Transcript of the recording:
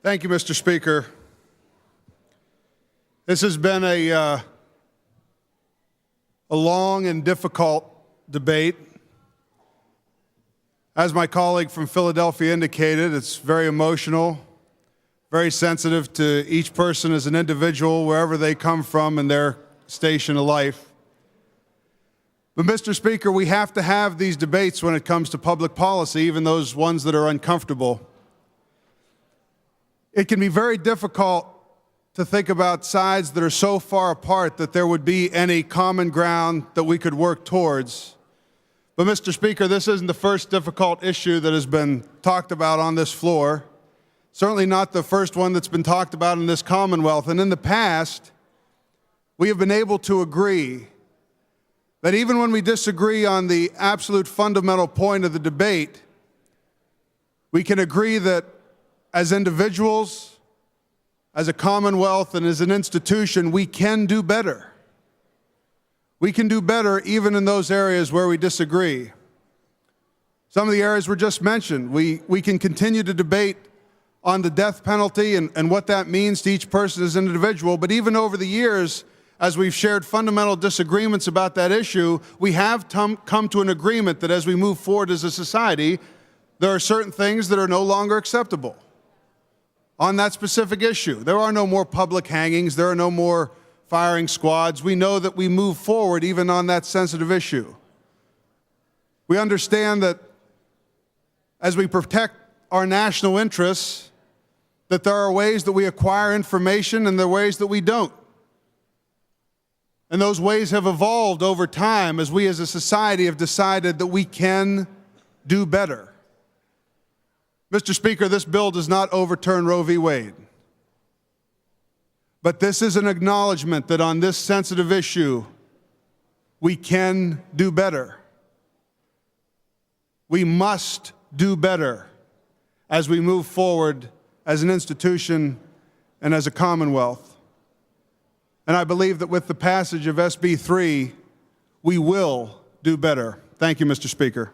Thank you, Mr. Speaker. This has been a long and difficult debate. As my colleague from Philadelphia indicated, it's very emotional, very sensitive to each person as an individual, wherever they come from in their station of life. But, Mr. Speaker, we have to have these debates when it comes to public policy, even those ones that are uncomfortable. It can be very difficult to think about sides that are so far apart that there would be any common ground that we could work towards. But, Mr. Speaker, this isn't the first difficult issue that has been talked about on this floor. Certainly not the first one that's been talked about in this Commonwealth. And in the past, we have been able to agree that even when we disagree on the absolute fundamental point of the debate, we can agree that as individuals, as a Commonwealth, and as an institution, we can do better. We can do better even in those areas where we disagree. Some of the areas were just mentioned. We can continue to debate on the death penalty and what that means to each person as an individual, but even over the years, as we've shared fundamental disagreements about that issue, we have come to an agreement that as we move forward as a society, there are certain things that are no longer acceptable on that specific issue. There are no more public hangings. There are no more firing squads. We know that we move forward even on that sensitive issue. We understand that as we protect our national interests, that there are ways that we acquire information and there are ways that we don't. And those ways have evolved over time as we as a society have decided that we can do better. Mr. Speaker, this bill does not overturn Roe v. Wade. But this is an acknowledgement that on this sensitive issue, we can do better. We must do better as we move forward as an institution and as a Commonwealth. And I believe that with the passage of SB 3, we will do better. Thank you, Mr. Speaker.